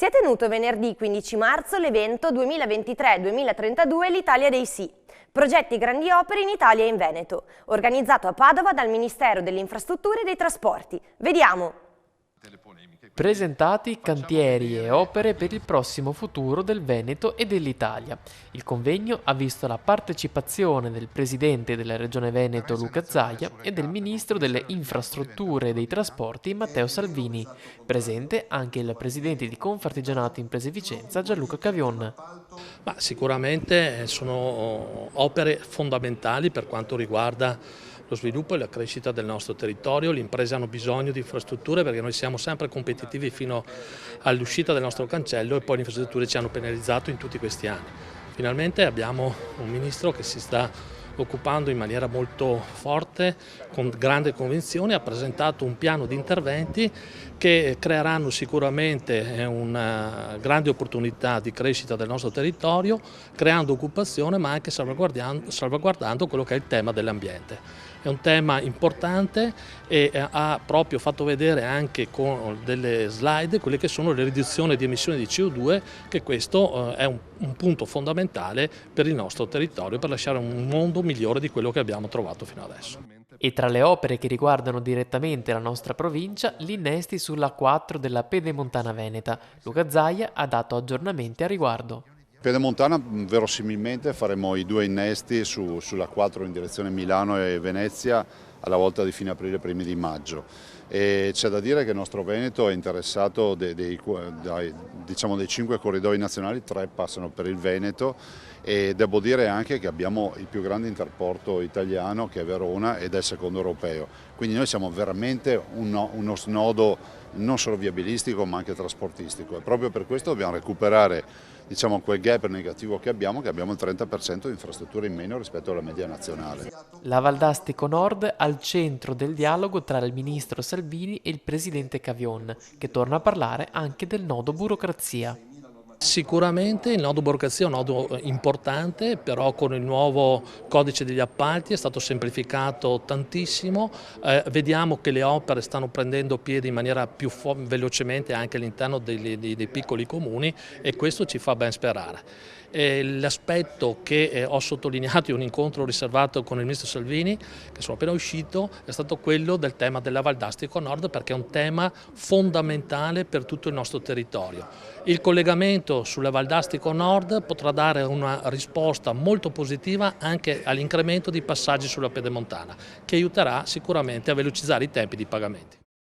Si è tenuto venerdì 15 marzo l'evento 2023-2032 l'Italia dei Sì. Progetti grandi opere in Italia e in Veneto, organizzato a Padova dal Ministero delle Infrastrutture e dei Trasporti. Vediamo! Presentati cantieri e opere per il prossimo futuro del Veneto e dell'Italia. Il convegno ha visto la partecipazione del Presidente della Regione Veneto Luca Zaia e del Ministro delle Infrastrutture e dei Trasporti Matteo Salvini. Presente anche il Presidente di Confartigianato Imprese Vicenza Gianluca Cavion. Sicuramente sono opere fondamentali per quanto riguarda lo sviluppo e la crescita del nostro territorio. Le imprese hanno bisogno di infrastrutture perché noi siamo sempre competitivi fino all'uscita del nostro cancello e poi le infrastrutture ci hanno penalizzato in tutti questi anni. Finalmente abbiamo un ministro che si sta occupando in maniera molto forte, con grande convinzione, ha presentato un piano di interventi che creeranno sicuramente una grande opportunità di crescita del nostro territorio, creando occupazione ma anche salvaguardando quello che è il tema dell'ambiente. È un tema importante e ha proprio fatto vedere anche con delle slide quelle che sono le riduzioni di emissioni di CO2, che questo è un punto fondamentale per il nostro territorio, per lasciare un mondo migliore di quello che abbiamo trovato fino adesso. E tra le opere che riguardano direttamente la nostra provincia, gli innesti sulla A4 della Pedemontana Veneta. Luca Zaia ha dato aggiornamenti a riguardo. Pedemontana verosimilmente faremo i due innesti sulla 4 in direzione Milano e Venezia alla volta di fine aprile, primi di maggio. E c'è da dire che il nostro Veneto è interessato dei 5 corridoi nazionali, 3 passano per il Veneto e devo dire anche che abbiamo il più grande interporto italiano che è Verona ed è il secondo europeo. Quindi noi siamo veramente uno snodo non solo viabilistico ma anche trasportistico e proprio per questo dobbiamo recuperare quel gap negativo che abbiamo il 30% di infrastrutture in meno rispetto alla media nazionale. La Valdastico Nord al centro del dialogo tra il Ministro Salvini e il Presidente Cavion, che torna a parlare anche del nodo burocrazia. Sicuramente il nodo burocrazia è un nodo importante, però con il nuovo codice degli appalti è stato semplificato tantissimo, vediamo che le opere stanno prendendo piede in maniera più velocemente anche all'interno dei piccoli comuni e questo ci fa ben sperare. L'aspetto che ho sottolineato in un incontro riservato con il Ministro Salvini, che sono appena uscito, è stato quello del tema della Valdastico Nord perché è un tema fondamentale per tutto il nostro territorio. Il collegamento sulla Valdastico Nord potrà dare una risposta molto positiva anche all'incremento di passaggi sulla Pedemontana, che aiuterà sicuramente a velocizzare i tempi di pagamenti.